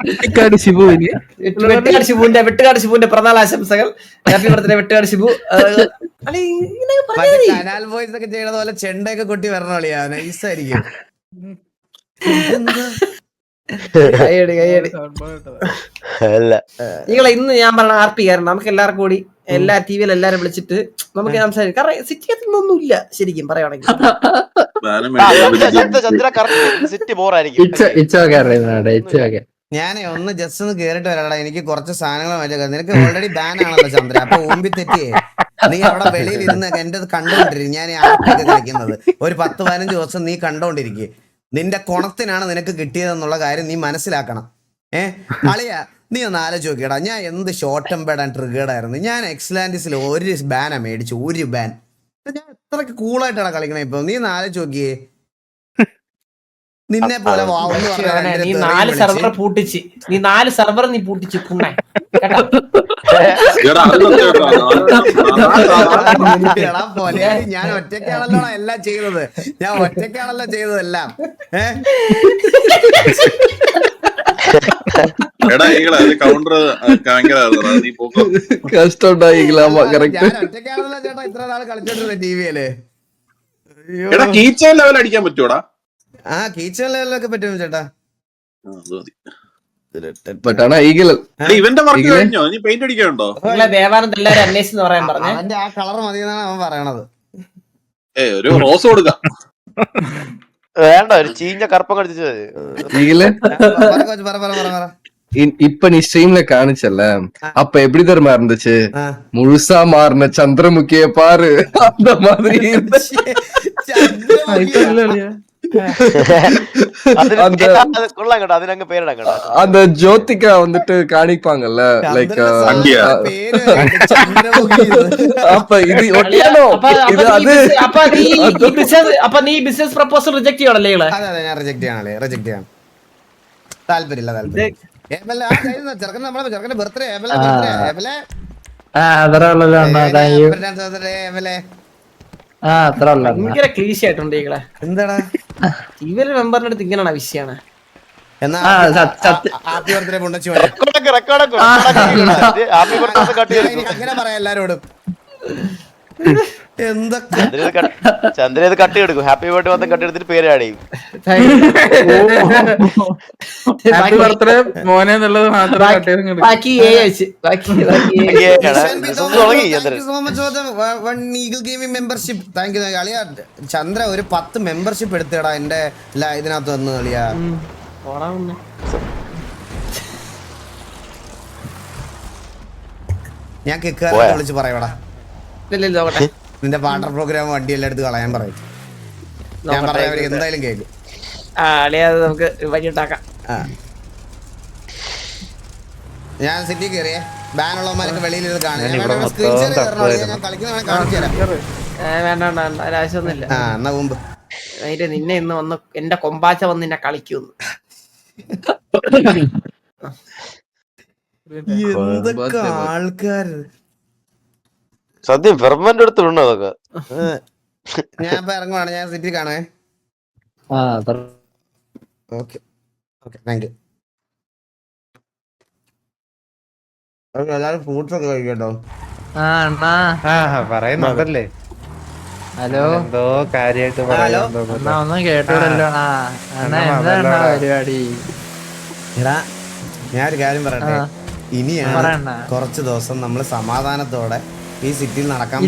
വെട്ടിക്കാട് ഷിബുവിന് വെട്ടുകാട് ഷിബുവിന്റെ പിറന്നാൾ ആശംസകൾ. Happy birthday Vettukad Shibu. Canal boys ഒക്കെ ചെയ്യണ പോലെ ചെണ്ടയൊക്കെ കൊട്ടി വരണ കളിയാ, നൈസായിരിക്കും. നിങ്ങളെ ഇന്ന് ഞാൻ പറഞ്ഞ RP കാരണം നമുക്ക് എല്ലാവർക്കും കൂടി എല്ലാ TV എല്ലാരും വിളിച്ചിട്ട് നമുക്ക് സംസാരിക്കാം. കാരണം സിറ്റിയൊന്നും ഇല്ല ശരിക്കും പറയുവാണെങ്കിൽ. ഞാനേ ഒന്ന് ജസ്റ്റ് ഒന്ന് കേറിട്ട് വരാടാ, എനിക്ക് കുറച്ച് സാധനങ്ങൾ വാങ്ങിച്ചാ. നിനക്ക് ഓൾറെഡി ബാൻ ആണല്ലോ ചന്ദ്ര, അപ്പൊ ഊമ്പി തെറ്റിയേ നീ അവിടെ വെളിയിൽ ഇരുന്ന് എന്റെ കണ്ടോണ്ടിരിക്കും. ഞാൻ ആർക്കൊക്കെ കളിക്കുന്നത് ഒരു 10-15 ദിവസം നീ കണ്ടോണ്ടിരിക്കുക. നിന്റെ കുണത്തിനാണ് നിനക്ക് കിട്ടിയതെന്നുള്ള കാര്യം നീ മനസ്സിലാക്കണം. അളിയാ നീ ഒന്ന് ആലോചിച്ച് നോക്കിയടാ, ഞാൻ എന്ത് ഷോർട്ട് എംപേഡ് ആൻഡ് ട്രിഗേർഡായിരുന്നു. ഞാൻ എക്സ്ലാൻഡിസിൽ ഒരു ബാനാ മേടിച്ചു, ഒരു ബാൻ. ഞാൻ എത്രക്ക് കൂളായിട്ടാണ് കളിക്കണേ ഇപ്പൊ. നീ ഒന്ന് ആലോചിച്ച് നോക്കിയേ. നിന്നെ പോലെ നീ 4 സെർവർ പൂട്ടിച്ച്, നീ 4 സെർവർ നീ പൂട്ടിച്ച് ഞാൻ ഒറ്റയ്ക്കാണല്ലോ എല്ലാം ചെയ്തത്. ഞാൻ ഒറ്റയ്ക്കാണല്ലോ ചെയ്തതെല്ലാം. ഒറ്റയ്ക്കാണല്ലോ ചേട്ടാ ഇത്ര നാൾ കളിച്ചോണ്ടിരുന്നത് TVയില്. അടിക്കാൻ പറ്റൂടാ? കീച്ചൺ ലെവലൊക്കെ പറ്റും ചേട്ടാ. ഇവന്റെ വർക്ക് കഴിഞ്ഞോ? നീ പെയിന്റ് അടിക്കാനുണ്ടോ? ദേവാനന്ദ് എല്ലാരും അന്വേഷിച്ചെന്ന് പറയാൻ പറഞ്ഞു. അവന്റെ ആ കളർ മതിയെന്നാണ് അവൻ പറയണത്. ഒരു റോസ് കൊടുക്കാം. വേണ്ട, ഒരു ചീഞ്ഞ കറുപ്പം കടിച്ചു. இப்ப நீ ஸ்ட்ரீம்ல காணிச்சல, அப்ப எப்படி தெரியுமா இருந்துச்சு? முழுசா மாறின சந்திரமுகிய பாரு, அந்த மாதிரி அந்த ஜோதிகா வந்துட்டு காணிப்பாங்கல்ல, லைக் அப்ப இது இது அது. അപ്പൊ നീ ബിസിനസ് പ്രപ്പോസൽ റിജക്ട് ചെയ്യണല്ലേ? ഞാൻ റിജക്ട് ചെയ്യണല്ലേ? റിജക്ട് ചെയ്യാൻ താല്പര്യമില്ല. ചെറുക്കൻ നമ്മളെ ചെറുക്കന്റെ ബർത്ത്ഡേ ഭയങ്കര ക്ലീശ ആയിട്ടുണ്ട് ഈകളെ. എന്താടാ ഇവര് മെമ്പറിന്റെ അടുത്ത് ഇങ്ങനെയാണ് വിഷയാണ്. അങ്ങനെ പറയാം എല്ലാരോടും. ചന്ദ്ര ഇത് കട്ടി എടുക്കും. ഹാപ്പി ബർത്ത്ഡേ മൊത്തം കട്ടി എടുത്തിട്ട് പേര് ആഡ് ചെയ്യും. മോനെ എന്നുള്ളത് മാത്രം. ചന്ദ്ര ഒരു 10 മെമ്പർഷിപ്പ് എടുത്തേടാ എന്റെ ഇതിനകത്ത് വന്ന് കളിയാ. ഞാൻ കിക്കാരെ വിളിച്ച് പറയടാ, നിന്റെ വാട്ടർ പ്രോഗ്രാം വണ്ടി എല്ലാം എടുത്ത് കളയാൻ പറയും. ഞാൻ പറയാം, അവര് എന്തായാലും കേൾക്കും. നമുക്ക് വഴിയിട്ടാക്കാം. ഞാൻ സിറ്റി കയറിയേ, ബാനുള്ളവന്മാരൊക്കെ വെളിയിൽ കാണാൻ. ഞാൻ കളിക്കുന്ന കാണിച്ചു തരാം. വേണ്ട ആവശ്യമൊന്നുമില്ല. എന്നാ മുമ്പ് നിന്നെ ഇന്ന് വന്ന് എന്റെ കൊമ്പാച്ച വന്ന് നിന്നെ കളിക്കുന്നു. എന്തൊക്കെ ആൾക്കാര് സത്യം ഫെർമന്റ് എടുത്ത് വിടണോ അതൊക്കെ. ഞാൻ ഇപ്പൊ ഇറങ്ങുവാണ്, ഞാൻ സിറ്റി കാണുവേ. Okay thank you. എല്ലാരും ഫ്രൂട്ട്സ് ഒക്കെ കഴിക്കട്ടോ. പറയുന്നുണ്ടല്ലേ? ഹലോ, എന്തോ കാര്യായിട്ട് ഒന്നും കേട്ടോടല്ലോ. പരിപാടി. ഞാനൊരു കാര്യം പറയട്ടെ, ഇനിയാണ് കുറച്ച് ദിവസം നമ്മള് സമാധാനത്തോടെ ഈ സിറ്റിയിൽ നടക്കാൻ.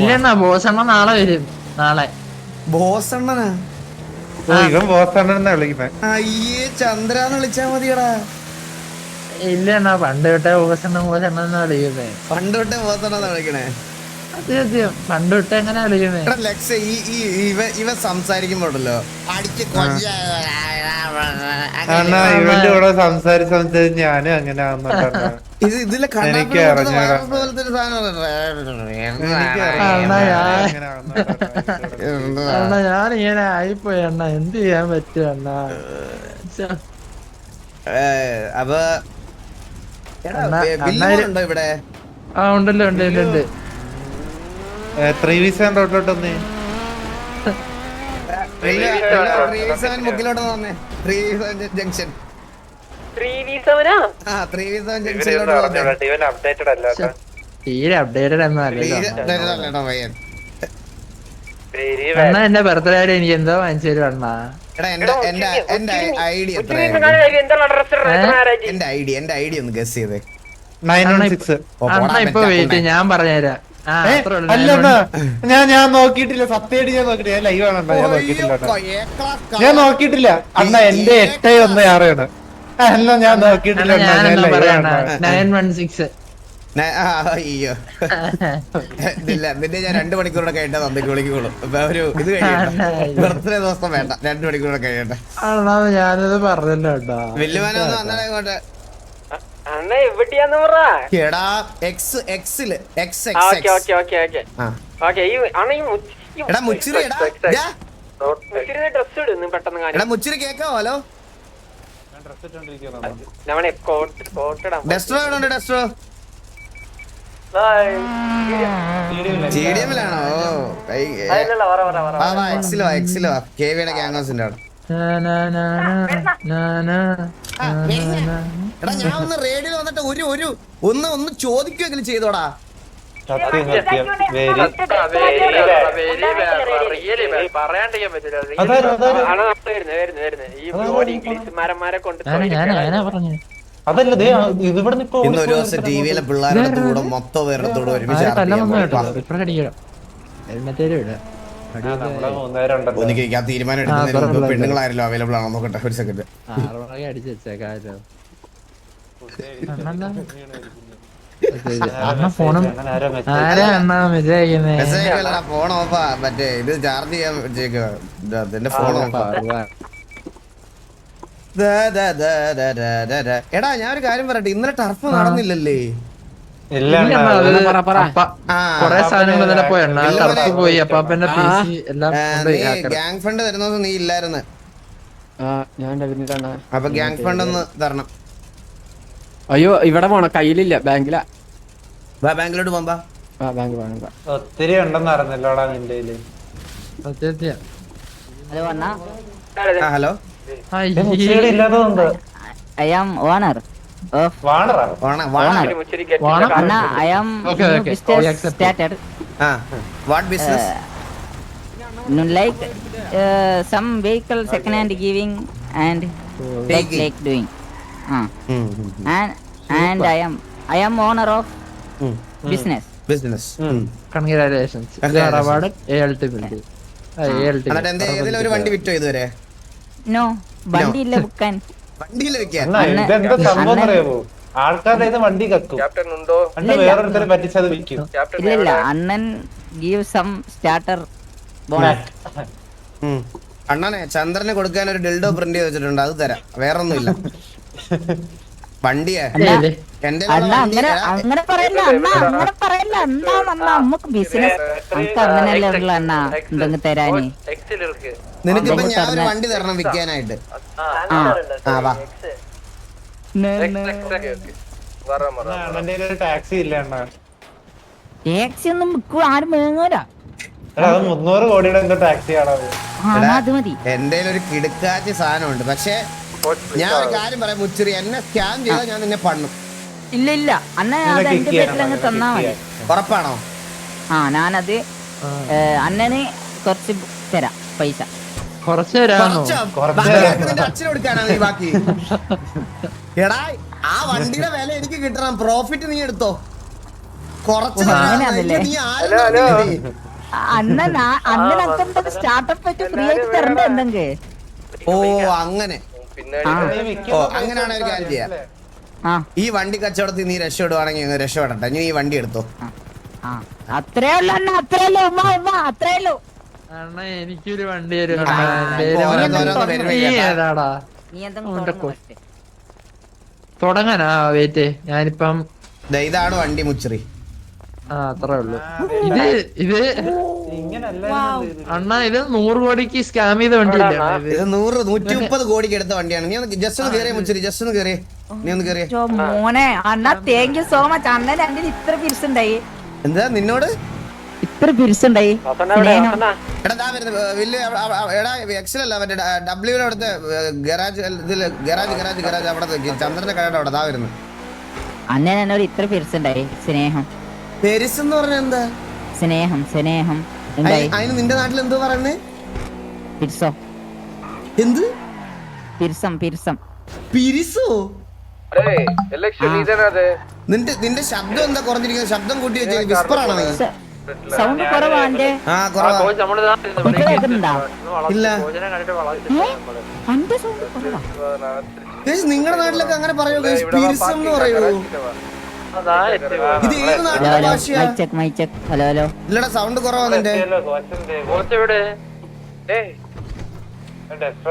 ബോസണ്ണ നാളെ വരും. നാളെ ബോസണ്ണനാ? ഇവൻ ബോസണ്ണ വിളിക്കുന്നത്. അയ്യേ, ചന്ദ്രാന്ന് വിളിച്ചാ മതിയടാ. ഇല്ല, പണ്ട് തൊട്ടേ ബോസണ്ണ വിളിക്കുന്നേ. പണ്ട് തൊട്ടേ ബോസണ്ണ വിളിക്കണേ? സത്യം പണ്ട് തൊട്ടേ എങ്ങനെ വിളിക്കുന്നേ? ഇവ സംസാരിക്കുമ്പോഴല്ലോ അടിച്ച് ഇവന്റെ കൂടെ സംസാരിച്ച് ഞാനും അങ്ങനെ ഇതിലെ ഞാനിങ്ങനെ ആയിപ്പോയി അണ്ണ. എന്ത് ചെയ്യാൻ പറ്റും അണ്ണ? അപ്പൊ ഇവിടെ ഉണ്ടല്ലോ, ഉണ്ട്. 3v7 റോഡിലോട്ടൊന്നേ. മുക്കിലോട്ട് വന്നേ. 3v7 junction. 3v7 ജംഗ്ഷനിലോട്ട് തീരെ അപ്ഡേറ്റഡ് എന്നല്ലോ അല്ലേടാ പയ്യൻ. അണ്ണ എന്റെ ബർത്ത്ഡേ ആയിട്ട് എനിക്ക് എന്തോ വാങ്ങിച്ചു തരും അണ്ണ. എടാ എന്റെ ഐഡി എത്ര? എന്റെ ഐഡി ഒന്ന് ഗസ് ചെയ്തേ. 916. അണ്ണ ഇപ്പൊ വെയിറ്റ്, ഞാൻ പറഞ്ഞുതരാം. അല്ല ഞാൻ നോക്കിയിട്ടില്ല, സത്യമായിട്ട് ഞാൻ നോക്കിട്ടില്ല. ഞാൻ ലൈവ് ആണോ ഞാൻ നോക്കിയിട്ടില്ല. ഞാൻ നോക്കിയിട്ടില്ല അണ്ണ. എന്റെ 816 അല്ല ഞാൻ നോക്കിയിട്ടില്ല. ഞാനെന്താ പറയണ 916. അയ്യോ ഇല്ല, നിന്നെ ഞാൻ 2 മണിക്കൂറോടെ കഴിഞ്ഞാൽ തന്നേക്ക് വിളിക്കുള്ളൂ. ഒരു ഇത് കഴിയട്ടെ, ബർത്ത്ഡേ ദിവസം വേണ്ട, 2 മണിക്കൂറോടെ കഴിയട്ടെ. അണ്ണാ ഞാനത് പറഞ്ഞല്ലോ കേട്ടോ. വല്യമാനൊന്നും വന്നാലേ ഇങ്ങോട്ട്. എടാ എക്സില് എടാ മുച്ചിരി എടാ മുച്ചിരി കേക്കാവോ? ഹലോ ഡെസ്ട്രോ എവിടെ? ഡെസ്ട്രോ ജിഡിഎമ്മിലാണോ? എക്സിലോ കെവിയുടെ ഗ്യാങ്സിന്റെ അവിടെ. എടാ ഞാൻ ഒന്ന് റേഡിയോ വന്നിട്ട് ഒന്ന് ചോദിക്കുമെങ്കിലും ചെയ്തോടാ. ഇന്ന് ഒരു ദിവസം ടിവിയിലെ പിള്ളേരുടെ കൂടെ മൊത്തം പേരുടെ കൂടെ ഒരുമിച്ച് എനിക്ക് ആ തീരുമാനം എടുക്കുന്നതിന് മുമ്പ് പെണ്ണുങ്ങളായാലും അവൈലബിൾ ആണോ നോക്കട്ടെ. ഒരു സെക്കൻഡ്. ഫോൺ ഓഫാ, മറ്റേ ഇത് ചാർജ് ചെയ്യാൻ വെച്ചേക്കുവാ. എന്റെ ഫോൺ ഓഫാ. എടാ ഞാനൊരു കാര്യം പറയട്ടെ, ഇന്നലെ ടർഫ് നടന്നില്ലല്ലേ? ഗ്യാങ് ഫണ്ട് തരുന്ന ദിവസം നീ ഇല്ലായിരുന്നു. അപ്പൊ ഗ്യാങ് ഫണ്ട് ഒന്ന് തരണം. അയ്യോ ഇവിടെ പോണ കയ്യിലില്ല, ബാങ്കിലാ. ബാങ്കിലോട്ട് പോകാം. ഒത്തിരി ഉണ്ടെന്ന് അറിഞ്ഞല്ലോടാ നിന്റെ. ഹലോ ഇല്ലാത്തതുണ്ട്. I am owner of വാണറാ Anna. I am business started. What business? Like some vehicle second hand giving and like doing. And I am owner of business. Congratulations. You are awarded ALT building. എന്നിട്ട് ഏതെങ്കിലും ഒരു വണ്ടി വിറ്റോ ഇതുവരെ? No, വണ്ടി ഇല്ല വിൽക്കാൻ. വണ്ടിയിൽ വെക്കാൻ ഇതെന്താ സംഭവം അറിയാമോ? ആൾക്കാരുടെ ഇത് വണ്ടി കക്കും, വേറൊരുത്തരെ പറ്റിച്ചത് വിൽക്കും. ഇല്ല, അണ്ണൻ give some starter bonus. അണ്ണനെ ചന്ദ്രന് കൊടുക്കാൻ ഒരു ഡിൽഡോ പ്രിന്റ് ചെയ്ത് വെച്ചിട്ടുണ്ട്, അത് തരാം. വേറൊന്നുമില്ല. വണ്ടിയെ എന്റെ അണ്ണ അങ്ങനെ പറയല്ല, അങ്ങനെ പറയല്ല. എന്താ നമുക്ക് ബിസിനസ്, നമുക്ക് അങ്ങനെയല്ലേ ഉള്ള അണ്ണ എന്തെങ്കിലും തരാന്. നിനക്കിപ്പോ ഞാൻ ഒരു വണ്ടി തരണം വിൽക്കാനായിട്ട്. ടാക്സി ഇല്ല ടാക്സി ഒന്നും വിൽക്കും, ആരും വേങ്ങൂല. 300 കോടിയുടെ എന്തോ ടാക്സി ആണോ? അത് മതി. എന്റെ ഒരു കിടുക്കാച്ചി സാധനമുണ്ട്. പക്ഷെ ഞാൻ ഒരു കാര്യം പറയാം മുച്ചിരി, എന്നെ സ്കാം ചെയ്താൽ ഞാൻ നിന്നെ പണ്ണും. ഇല്ല അണ്ണ അത് എന്റെ പേരിലങ്ങ് തന്നാ മതി. ഉറപ്പാണോ? ഞാനത് അണ്ണന് കുറച്ച് തരാം പൈസ. കുറച്ച് അച്ഛന് കൊടുക്കാനാ നീ ബാക്കി? എടാ ആ വണ്ടിയുടെ വില എനിക്ക് കിട്ടണം, പ്രോഫിറ്റ് നീ എടുത്തോ. കുറച്ച് അണ്ണനൊക്കെ സ്റ്റാർട്ടപ്പ് വെച്ച് ഫ്രീ ആയിട്ട് തരണ്ട എന്തെങ്കിൽ. ഓ അങ്ങനെ അങ്ങനെയാണ് ഒരു കാര്യം ചെയ്യാം. ഈ വണ്ടി കച്ചവടത്തിൽ നീ രക്ഷപ്പെടുവാണെങ്കിൽ രക്ഷപ്പെടട്ടെ. നീ ഈ വണ്ടി എടുത്തോ. അത്രേ ഉള്ളു അണ്ണ, അത്രേ ഉള്ളു. അത്രേ ഉള്ളു അണ്ണ. എനിക്കൊരു വണ്ടി തരും. തുടങ്ങാനാ വെയിറ്റ്. ഞാനിപ്പം ഇതാണ് വണ്ടി മുച്ചിറി. അത്രേ ഉള്ളു. ഇത് അണ്ണ ഇത് 100 കോടിക്ക് സ്കാം ചെയ്ത വണ്ടിയില്ല. ഇത് 130 കോടിക്ക് എടുത്ത വണ്ടിയാണ്. നീ ഒന്ന് ജസ്റ്റ് ഒന്ന് കേറിയ മുച്ചിരി, ജസ്റ്റ് ഒന്ന് കേറിയ. നീ ഒന്ന് കേറിയ മോനെ. അണ്ണ താങ്ക് യു സോ മച്ച്. അണ്ണൻ രണ്ടിന് ഇത്ര പിരിച്ചുണ്ടായി. എന്താ നിന്നോട് ഇത്ര പിരിച്ചുണ്ടായി? എടാ വലിയ എടാ എക്സലല്ല, മറ്റേ ഡബ്ല്യൂടെ അവിടുത്തെ ഗരാജ്, ഇതില് ഗരാജ് അവിടെ ചന്ദ്രന്റെ കടയുടെ അവിടെ വരുന്നു. അന്നേരം എന്നോട് ഇത്ര പെരുസുണ്ടായി സ്നേഹം പെരിസ് എന്ന് പറഞ്ഞ എന്താ? സ്നേഹം സ്നേഹം ഉണ്ടായി. അതിന് നിന്റെ നാട്ടിൽ എന്തോ പറയുന്നേ? പിരിസോ എന്ത് പിരിസം പിരിസം പിരിസോ? നിന്റെ ശബ്ദം എന്താ കുറഞ്ഞിരിക്കുന്നത്? ശബ്ദം കൂട്ടി വെച്ച വിസ്പർ ആണോ നീ? സൗണ്ട് കുറവാ എന്റെ. ആ കുറവാ. കേൾക്കുന്നുണ്ടോ? ഇല്ല എന്റെ സൗണ്ട് കുറവാ. നിങ്ങളുടെ നാട്ടിലൊക്കെ അങ്ങനെ പറയോ? പിരിസം എന്ന് പറയൂ. ഇത് ഏത് നാട്ടിലെ ഭാഷയാ? Mike mike. Hello hello. ഇല്ലടാ സൗണ്ട് കുറവാ നിന്റെ.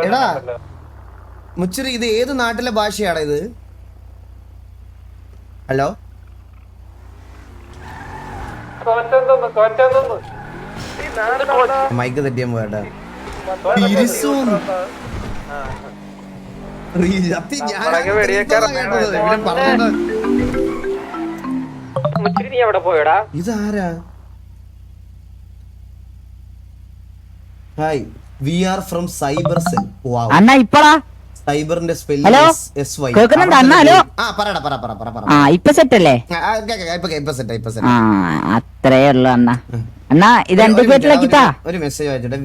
എടാ മുച്ചിരി ഇത് ഏത് നാട്ടിലെ ഭാഷയാടാ ഇത്? ഹലോ മൈക്ക് തെറ്റിയാൻ പോയാ. ഇതാരാ? Hi we are from cyber cell. അണ്ണാ ഇപ്പളാ സൈബറിന്റെ ഹലോ സ്പെല്ലിംഗ് SY. കേൾക്കുന്നുണ്ടോ അണ്ണാ? ഹലോ ആ പറടാ പറ. ആ ഇപ്പൊ സെറ്റ് അല്ലേ? ഇപ്പൊ സെറ്റ്. ആ അത്രേ ഉള്ളു അണ്ണാ. അണ്ണാ ഇത് എന്റെ പേരിലാക്കിട്ടാ. ഒരു മെസ്സേജ് വായിച്ചോട്ടെ.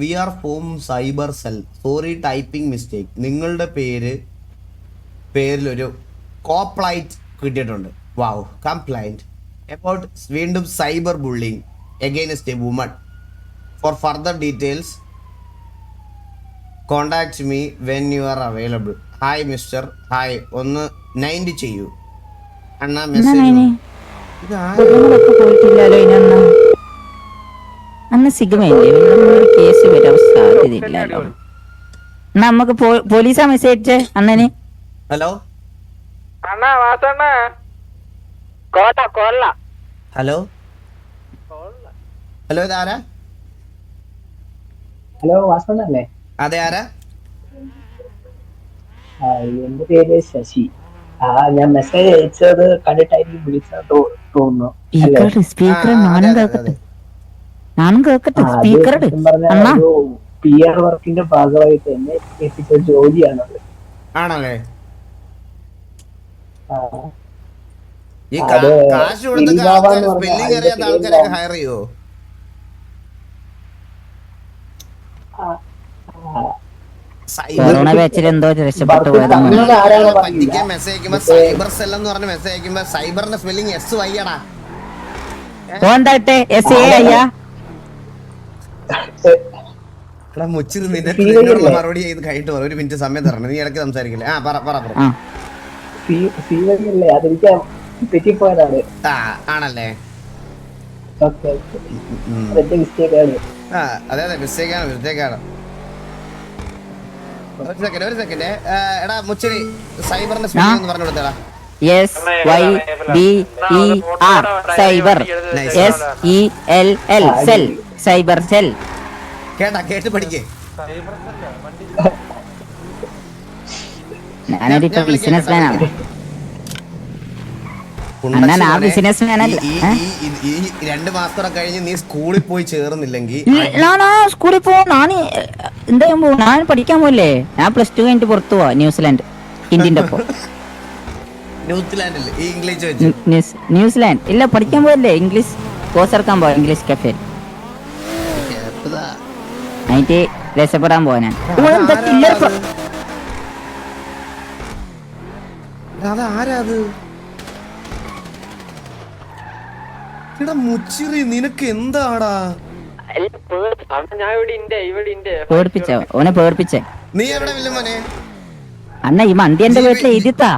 We are from cyber cell. Sorry typing mistake. നിങ്ങളുടെ പേരിലൊരു കോംപ്ലൈന്റ് കിട്ടിയിട്ടുണ്ട്. വാവ് കംപ്ലൈന്റ് അബൌട്ട് വീണ്ടും cyber bullying against a woman. For further details contact me when you are available. Hi mister. Hi ഒന്ന് 90 ചെയ്യൂ അണ്ണാ മെസ്സേജ്. പോയിട്ടില്ലല്ലോ ഇതിനൊന്നും. അന്ന് സിഗ്മയില്ലേ case വരാൻ സാധ്യതയില്ലല്ലോ. എന്നാ നമുക്ക് പോലീസാ മെസ്സേജ് അണ്ണന്. ഹലോ ഹലോ ഹലോ ഇതാരാ? ഹലോ വാസനല്ലേ? അതെ ആരാ? എന്റെ പേര് ശശി. ഞാൻ മെസ്സേജ് അയച്ചത് കണ്ടിട്ടായിരിക്കും വിളിച്ചത് തോന്നുന്നു. സ്പീക്കർ നാനും കേക്കട്ടെ. നാനും കേക്കട്ടെ സ്പീക്കർ. ഒരു PR വർക്കിന്റെ ഭാഗമായിട്ട് എന്നെ എത്തിച്ച ജോലിയാണത്. ആണല്ലേ? ഈ അത് കാശ് കൊടുത്ത എലിവാവാന്ന് പറഞ്ഞ സ്പെല്ലിംഗ് അറിയാത്ത ആൾക്കാരൊക്കെ ഹയർ ചെയ്യോ? കൊറോണ ബാച്ചിൽ എന്തോ രക്ഷപ്പെട്ടു പോയതാണ്. പറ്റിക്കാൻ മെസ്സേജ് അയക്കുമ്പോ സൈബർ സെൽ എന്ന് പറഞ്ഞ മെസ്സേജ് അയക്കുമ്പോ സൈബറിന്റെ സ്പെല്ലിംഗ് SY ആടാ. എന്താട്ടെ SA അയ്യാ? എടാ മുച്ചിരി നിന്നോടുള്ള മറുപടി ചെയ്ത് കഴിഞ്ഞിട്ട് ഒരു മിനിറ്റ് സമയം തരണം. നീ ഇടയ്ക്ക് സംസാരിക്കില്ലേ? ആ പറ. അല്ലേ അതെനിക്ക് തെറ്റിപ്പോയതാണ്. ആണല്ലേ? മിസ്റ്റേക്ക് ആണ്. അതെ മിസ്റ്റേക്കാണ്. ഒരു സെക്കൻഡ്. എടാ മുച്ചിരി സൈബറിന്റെ സ്പെല്ലിംഗ് ഒന്ന് പറഞ്ഞു കൊടുത്തേടാ. SYBER cyber. SELL cell. Cyber cell. കേട്ട് പഠിക്കേ. ഞാനൊരു ബിസിനസ് മാനാണ്. അണ്ണാ ബിസിനസ് മാനല്ല. ഈ 2 മാസം കഴിഞ്ഞ് നീ സ്കൂളിൽ പോയി ചേർന്നില്ലെങ്കിൽ സ്കൂളിൽ പോവാ. എന്താ പോകും? ഞാൻ പഠിക്കാൻ പോലേ. ഞാൻ +2 കഴിഞ്ഞിട്ട് പുറത്തു പോവാ. ന്യൂസിലാൻഡ് ഇന്ത്യന്റെ ഒപ്പം. ന്യൂസിലാൻഡ് ഇല്ല പഠിക്കാൻ പോയല്ലേ. ഇംഗ്ലീഷ് കോഴ്സ് എടുക്കാൻ പോവാ. ഇംഗ്ലീഷ് കഫേ അതിട്ട് രക്ഷപ്പെടാൻ പോവാ ഞാൻ. അതാരാത്? മുച്ചിറി നിനക്ക് എന്താടാ? പേടിപ്പിച്ചോ ഓനെ പേടിപ്പിച്ചേ. നീ എവിടെ വില്ലുമോനെ? അണ്ണ ഈ വണ്ടി എന്റെ വീട്ടിൽ എഴുതിത്താ.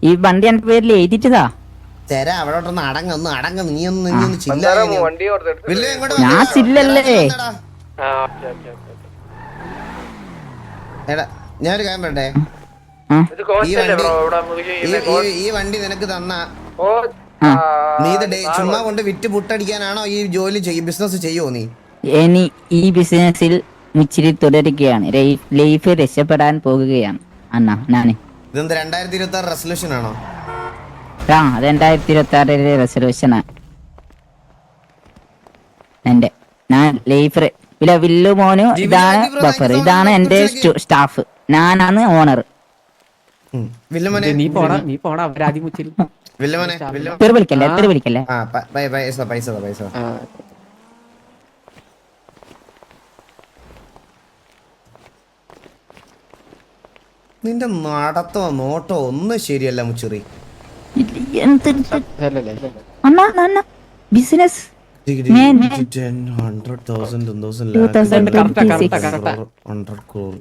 ഈ വണ്ടി എന്റെ പേരിൽ എഴുതിട്ടതാ. അവിടോട്ടൊന്ന് അടങ്ങ നീ ഒന്ന് ഞാൻ ചില്ലല്ലേ. ഞാനൊരു കാര്യം പറയട്ടെ. ഈ വണ്ടി നിനക്ക് തന്ന നീ ഇത് ചുമ്മാ കൊണ്ട് വിറ്റ് പുട്ടടിക്കാനാണോ ഈ ജോലി ബിസിനസ് ചെയ്യോ നീ? ഇനി ഈ ബിസിനസ്സിൽ മുച്ചിരി തുടരുകയാണ്. ലൈഫ് രക്ഷപ്പെടാൻ പോകുകയാണ് അണ്ണാ ഞാന്. ഇതെന്താ 2026 റെസൊല്യൂഷൻ ആണോ? അത് 2026 റെസൊല്യൂഷനാ ഞാൻ ലൈഫ്. വില്ലു മോനു ഇതാണ് ബഫർ. ഇതാണ് എന്റെ സ്റ്റാഫ്. ഞാനാണ് ഓണർ. വില്ലുമോനെ നീ പോടാ അവരാദ്യം മുച്ചിരി. വില്ലുമോനെ തെറി വിളിക്കല്ലേ. ആ പൈസ നിന്റെ നടത്തോ നോട്ടോ ഒന്നും ശരിയല്ല മുച്ചിറി. അണ്ണാ ബിസിനസ്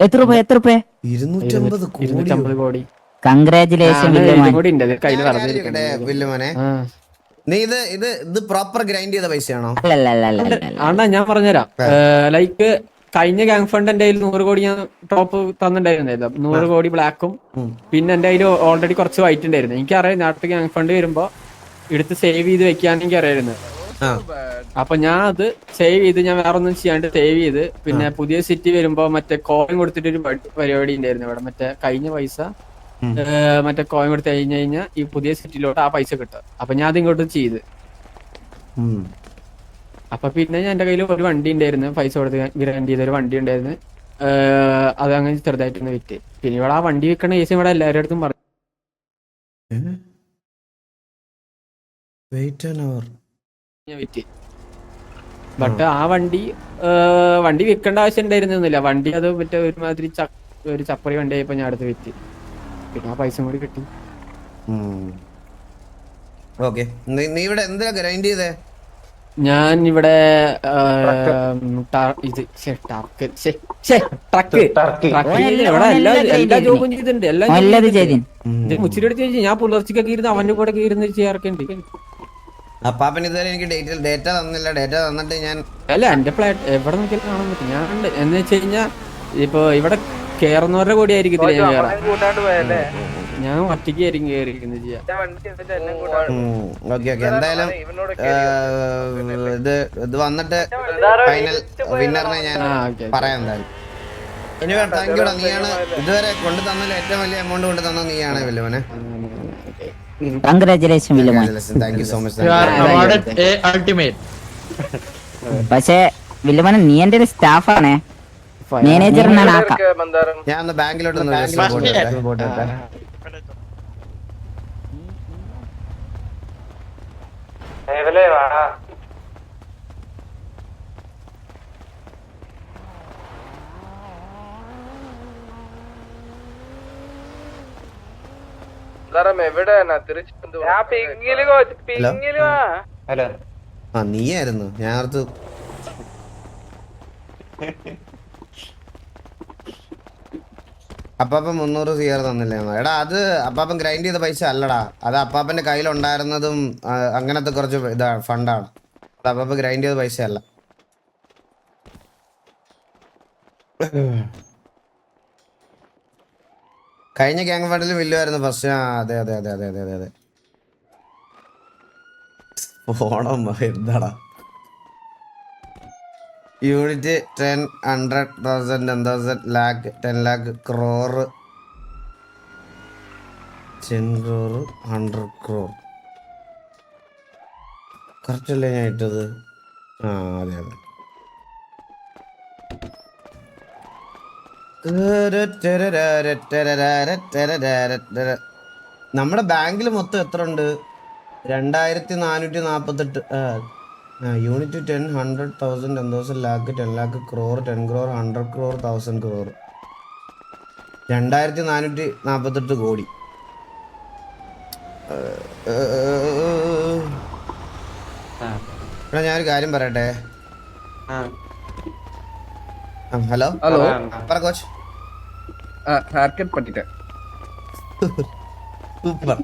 എത്ര രൂപ 250 കോടി. കൺഗ്രാചുലേഷൻ വില്ലുമോനെ. നീ ഇത് പ്രോപ്പർ ഗ്രൈൻഡ് ചെയ്ത പൈസയാണോ? അണ്ണാ ഞാൻ പറഞ്ഞുതരാം. ലൈക്ക് കഴിഞ്ഞ ഗാങ് ഫണ്ട് എന്റെ കയ്യിൽ 100 കോടി ഞാൻ ടോപ്പ് തന്നിട്ടുണ്ടായിരുന്നു. 100 കോടി ബ്ലാക്കും പിന്നെ എന്റെ കയ്യിൽ ഓൾറെഡി കുറച്ച് വൈറ്റ് ഉണ്ടായിരുന്നു. എനിക്കറിയാം നാട്ടിൽ ഗാങ് ഫണ്ട് വരുമ്പോ എടുത്ത് സേവ് ചെയ്ത് വെക്കാൻ എനിക്ക് അറിയായിരുന്നു. അപ്പൊ ഞാൻ അത് സേവ് ചെയ്ത് ഞാൻ വേറെ ഒന്നും ചെയ്യാണ്ട് സേവ് ചെയ്ത് പിന്നെ പുതിയ സിറ്റി വരുമ്പോ മറ്റേ കോയിൻ കൊടുത്തിട്ടൊരു പരിപാടി ഉണ്ടായിരുന്നു ഇവിടെ. മറ്റേ കഴിഞ്ഞ പൈസ മറ്റേ കോയിൻ കൊടുത്ത് കഴിഞ്ഞാൽ ഈ പുതിയ സിറ്റിയിലോട്ട് ആ പൈസ കിട്ടും. അപ്പൊ ഞാൻ അത് ഇങ്ങോട്ട് ചെയ്ത് അപ്പൊ പിന്നെ ഞാൻ എന്റെ കയ്യിൽ ഒരു വണ്ടി ഉണ്ടായിരുന്നു. പൈസ കൊടുത്ത് ഗ്രാൻഡ് ചെയ്തൊരു വണ്ടി ഉണ്ടായിരുന്നു. അത് അങ്ങനെ ചെറുതായിട്ടൊന്ന് വിറ്റ്. പിന്നെ ഇവിടെ ആ വണ്ടി വിൽക്കണ കേസ് ഇവിടെ എല്ലാവരുടെ അടുത്തും പറഞ്ഞു വിറ്റ്. ബട്ട് ആ വണ്ടി വിൽക്കേണ്ട ആവശ്യം ഉണ്ടായിരുന്നില്ല. വണ്ടി അത് മറ്റേ ഒരുമാതിരി ഒരു ചപ്പറി വണ്ടി ആയപ്പോ ഞാൻ അടുത്ത് വിറ്റ്. പിന്നെ ആ പൈസ കൂടി കിട്ടി. നീ ഇവിടെ എന്തിനാ ഗ്രൈൻഡ് ചെയ്തേ? ഞാൻ ഇവിടെ എല്ലാ ജോബും ചെയ്തിട്ടുണ്ട്. എല്ലാം മുച്ചിരി എടുത്ത് ചോദിച്ചു. ഞാൻ പുലർച്ചയ്ക്കൊക്കെ ഇരുന്ന് അവന്റെ കൂടെ ഇരുന്ന് ചെയ്യാറൊക്കെയുണ്ട്. അപ്പാപ്പൻ ഇതുവരെ എനിക്ക് ഡേറ്റ തന്നില്ല. ഡേറ്റ തന്നിട്ട് ഞാൻ അല്ല എന്റെ ഫ്ലാറ്റ് എവിടെ നോക്കിയാലും കാണാൻ പറ്റും. ഞാൻ എന്ന് വെച്ച് കഴിഞ്ഞാ ഇപ്പൊ ഇവിടെ കേറുന്നവരുടെ കൂടെ ആയിരിക്കത്തില്ല ഞാൻ കേറാം. ഞാൻ ഒറ്റയ്ക്ക് ആയിരിക്കും കേറിയിരിക്കുന്നത് ചെയ്യാം. എന്തായാലും ഇത് വന്നിട്ട് ഫൈനൽ വിന്നറിനെ ഞാൻ പറയാം. എന്തായാലും ഇനി താങ്ക് യൂടാ. നീയാണ് ഇതുവരെ കൊണ്ടു തന്നതിൽ ഏറ്റവും വലിയ എമൗണ്ട് കൊണ്ട് തന്നത് നീയാണ് വില്ലുമോനെ. Congratulation thank you so much. പക്ഷേ വില്ലുമോനെ നീ എന്റെ ഒരു സ്റ്റാഫാണേ. മാനേജറിനെ ആക്കാം. ഞാൻ ഒന്ന് ബാങ്കിലോട്ട് നീയായിരുന്നു. ഞാൻ ഓർത്ത് അപ്പാപ്പൻ 300 CR തന്നില്ലേ? എടാ അത് അപ്പാപ്പൻ ഗ്രൈൻഡ് ചെയ്ത പൈസ അല്ലടാ. അത് അപ്പാപ്പന്റെ കയ്യിലുണ്ടായിരുന്നതും അങ്ങനത്തെ കുറച്ച് ഇതാണ് ഫണ്ടാണ്. അത് അപ്പാപ്പൻ ഗ്രൈൻഡ് ചെയ്ത പൈസ അല്ല. കഴിഞ്ഞ ഗ്യാങ് ഫണ്ടിൽ വില്ലുമായിരുന്നു ഫസ്റ്റ്. അതെ അതെ അതെ അതെ അതെ അതെ അതെ. ഓണം എന്താടാ unit 10 100,000 10,000 lakh 10 lakh crore 10 crore 100 crore correct അല്ലേ ഞാൻ ഇട്ടത്? അതെ അതെ. നമ്മുടെ ബാങ്കിൽ മൊത്തം എത്ര ഉണ്ട്? 2448. Unit 10 100,000 10,000 lakh 10 lakh crore 10 crore 100 crore 1000 crore 2448 കോടി. എടാ ഞാനൊരു കാര്യം പറയട്ടെ. ഹലോ പറ കോച്ച്. ഹാർക്കറ്റ് പറ്റിട്ട് സൂപ്പർ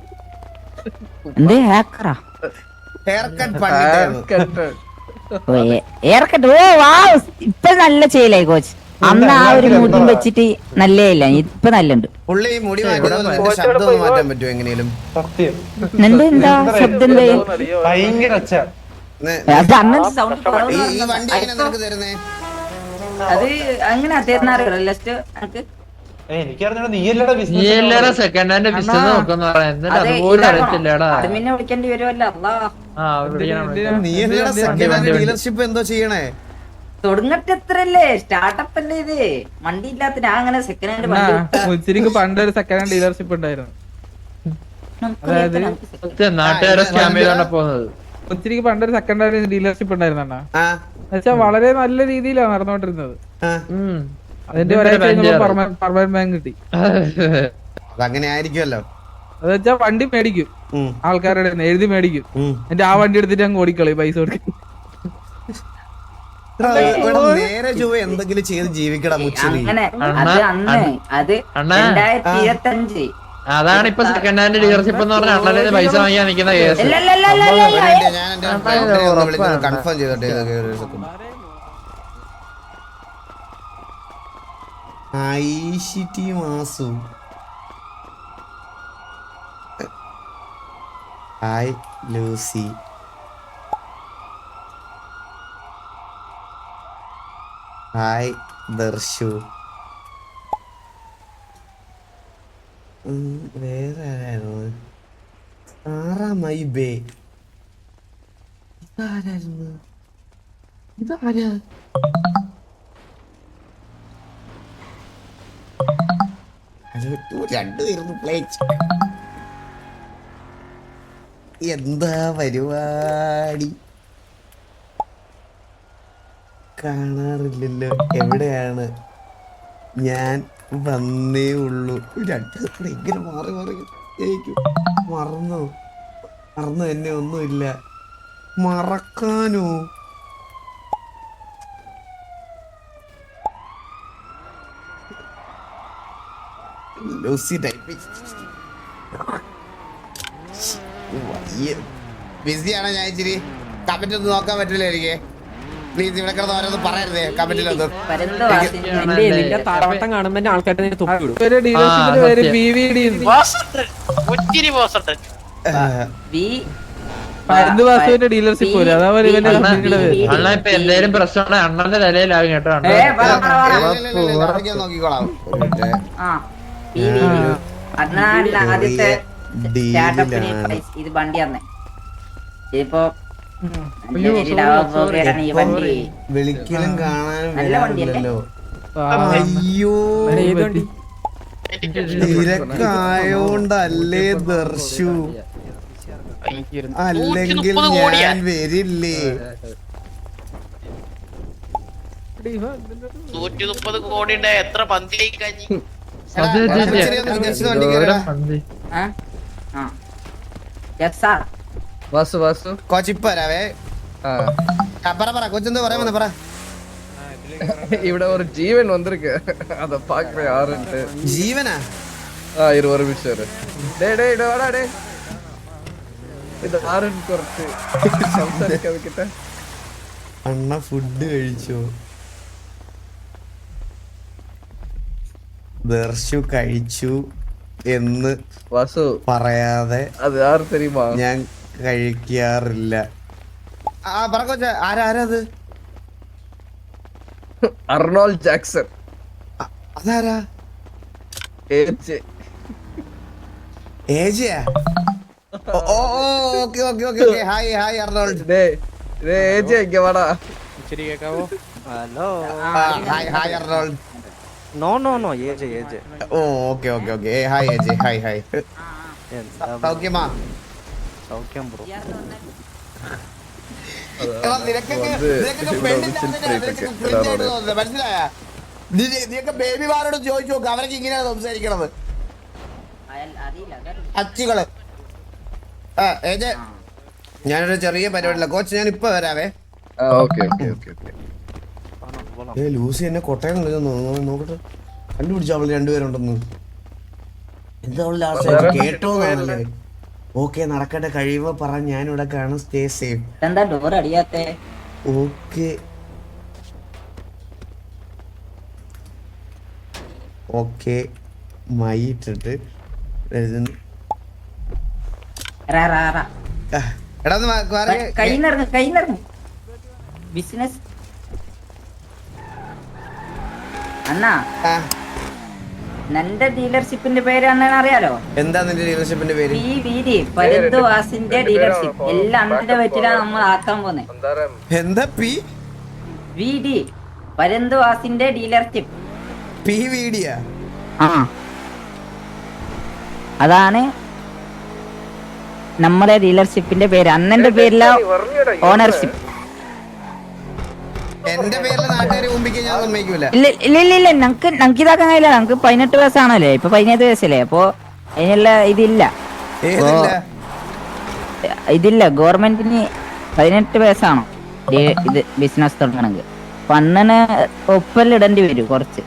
എന്തേ ഹാക്കറാ? Hair cut പണ്ടിട്ട്. ഇപ്പൊ നല്ല ചെയ്യലായി കോച്ച്. അന്ന് ആ ഒരു മുടി വെച്ചിട്ട് നല്ലേയില്ല. ഇപ്പൊ നല്ലുണ്ട്. പുള്ളി മുടി മാറ്റിയതുപോലെ ശബ്ദം ഒന്ന് മാറ്റാൻ പറ്റുമോ എങ്ങനെയും? എന്താ ശബ്ദം? ഭയങ്കര ഈ വണ്ടി എങ്ങനെ നിനക്ക് തരുന്നേ? അത് അങ്ങനെ തരുന്നാറിയോ ലെസ്റ്റ്? എനിക്കറിഞ്ഞ നീയല്ലടാ സെക്കൻഡ് ഹാൻഡ് ബിസിനസ് നോക്കുന്ന അഡ്മിനെ വിളിക്കേണ്ടി വരുമല്ലോ. ഡീലർഷിപ്പ് എന്തോ ചെയ്യണേ? തുടങ്ങട്ടെ എത്രല്ലേ സ്റ്റാർട്ടപ്പ് അല്ലേ ഇത് വണ്ടി ഇല്ലാത്ത ഞാൻ അങ്ങനെ സെക്കൻഡ് ഹാൻഡ് വണ്ടി മുച്ചിരിക്ക് പണ്ടൊരു സെക്കൻഡ് ഹാൻഡ് ഡീലർഷിപ്പ് ഉണ്ടായിരുന്നു. അതായത് നാട്ടുകാരെ സ്കാം ചെയ്താണ് പോകുന്നത്. മുച്ചിരിക്ക് പണ്ടൊരു സെക്കൻഡ് ഹാൻഡ് ഡീലർഷിപ്പ് ഉണ്ടായിരുന്നു അണ്ണാ. ആ എന്നുവെച്ചാൽ വളരെ നല്ല രീതിയിലാണ് നടന്നുകൊണ്ടിരുന്നത്. ആ. അതിന്റെ ഒരാഴ്ച പെർമനന്റ് ബാങ്ക് കിട്ടി. അതങ്ങനെ ആയിരിക്കുമല്ലോ. അത് വെച്ചാൽ വണ്ടി മേടിക്കും, ആൾക്കാരുടെ എഴുതി മേടിക്കും, എന്നിട്ട് ആ വണ്ടി എടുത്തിട്ട് അങ്ങ് ഓടിക്കളയും പൈസ കൊടുക്കും. നേരെ ചൊവ്വ എന്തെങ്കിലും ചെയ്ത് ജീവിക്കടാ മുച്ചിരി. അതാണ് ഇപ്പൊ സെക്കൻഡ് ഹാൻഡ് ഡീലർഷിപ്പ് എന്ന് പറഞ്ഞാൽ അണ്ണനെ പൈസ വാങ്ങിയാൽ നിൽക്കുന്ന കേസ്. ഞാൻ എന്റെ കൺഫേം ചെയ്തോട്ടെ. ഐഷിറ്റി മാസു ഹായ് ലൂസി. ഹായ് ദർശു. വേറെ ആരായിരുന്നു? മൈബേ. ഇതാരായിരുന്നു? ഇതാരാ? രണ്ടുപേരുന്നു പ്ലേറ്റ്. എന്താ പരിപാടി? കാണാറില്ലല്ലോ. എവിടെയാണ്? ഞാൻ വന്നേ ഉള്ളൂ. രണ്ടുപേരും ഇങ്ങനെ മാറി മാറി ജയിക്കും. മറന്നു എന്നെ ഒന്നുമില്ല മറക്കാനോ? ലൂസി ബിസിയാണോ? ഞാൻ ഇച്ചിരി കമന്റ് ഒന്നും നോക്കാൻ പറ്റില്ല എനിക്ക്. പ്ലീസ് ഇവിടെ കിടന്ന് ഓരോന്ന് പറയരുതേ കമന്റിലൊന്നും. തറവട്ടം കാണുമ്പോ ആൾക്കാരുടെ ഡീലർഷിപ്പ് എന്തേലും പ്രശ്നമാണ് അണ്ണന്റെ നിലയിലാകും കേട്ടോ. നോക്കിക്കോളാം. ആദ്യത്തെ ഇത് വണ്ടി തന്നെ ഇപ്പൊ വിളിക്കലും കാണാനും വരാറില്ലല്ലോ. അയ്യോ തിരക്കായോണ്ടല്ലേ ദർശു, അല്ലെങ്കിൽ ഞാൻ വരില്ലേ. 130 കോടിയുടെ എത്ര പന്തി കൊച്ചിപ്പരാവേ. കൊച്ചെന്താ പറയാൻ വന്ന പറ. ഇവിടെ ഒരു ജീവൻ വന്നിருக்கு അத பாக்குறேன் யாருன்னு. ജീവനാ? இரு ஒரு நிமிஷம் இரு. டேய் வாடா டேய். ഇത് ആരും കുറച്ച് സംസാരിക്കാൻ വെക്കട്ടെ. അണ്ണ ഫുഡ് കഴിച്ചോ? ദർശു കഴിച്ചു എന്ന് വാസു പറയാതെ അത് ആര് தெரியுமா? ഞാൻ കഴിക്കാറില്ല. പറ കൊച്ച. ആരാത്? Arnold Jackson. അതാരാ? ഏജയാ? Okay hi Arnold. ഏജ് ഇങ്ങ വാടാ. Hello hi Arnold. നോ ഏജ് ഓക്കെ ഹായ് ഏജ്. ഹായ് സൗഖ്യമാ? സൗഖ്യം ബ്രോ. മനസ്സിലായ? നീയൊക്കെ ബേബിമാരോട് ചോദിച്ചു നോക്ക്, അവരൊക്കെ ഇങ്ങനെയാണ് സംസാരിക്കണത് അച്ചികള്. ഏജ് ഞാനൊരു ചെറിയ പരിപാടിയില്ല കോച്ച്, ഞാൻ ഇപ്പൊ വരാവേ. ലൂസി എന്നെ കൊട്ടയം നോക്കട്ടെ, കണ്ടുപിടിച്ചു അവള് രണ്ടുപേരുണ്ടെന്ന്. എന്താ അവള് ലാസ്റ്റ് കേട്ടോന്നാണല്ലേ? ഓക്കെ നടക്കട്ടെ, കഴിയുമ്പോ പറ, ഞാനിവിടെ കാണും. Stay safe. എന്താ ഡോർ അടിയാത്തെ? ഓക്കെ മൈറ്റിട്ട് ബിസിനസ് അണ്ണാ, നിന്റെ ഡീലർഷിപ്പിന്റെ പേര് അണ്ണന് അറിയാലോ? എന്താ നിന്റെ ഡീലർഷിപ്പിന്റെ പേര്? ഫരദ്വാസിന്റെ ഡീലർഷിപ്പ് എല്ലാം അണ്ണന്റെ പറ്റിലാണ് നമ്മൾ ആക്കാൻ പോന്നെ. എന്താ VD പരന്തുവാസിന്റെ ഡീലർഷിപ്പ്. PVD ആ അതാണ് നമ്മുടെ ഡീലർഷിപ്പിന്റെ പേര്. അണ്ണന്റെ പേരില ഓണർഷിപ്പ്. എന്റെ പേരിൽ നാട്ടുകാരെ മുമ്പിക്ക് ഞാൻ സമ്മതിക്കൂല. ഇല്ല നമുക്ക് ഇതാക്കാൻ കഴിയില്ല. നമുക്ക് 18 വയസ്സാണല്ലേ, ഇപ്പൊ 17 വയസ്സല്ലേ, അപ്പൊ അതിനുള്ള ഇതില്ല. ഗവൺമെന്റിന് 18 വയസ്സാണോ ഇത് ബിസിനസ് തുടങ്ങണമെങ്കിൽ. അപ്പൊ അണ്ണന് ഒപ്പെല്ലാം ഇടേണ്ടി വരും കുറച്ച്.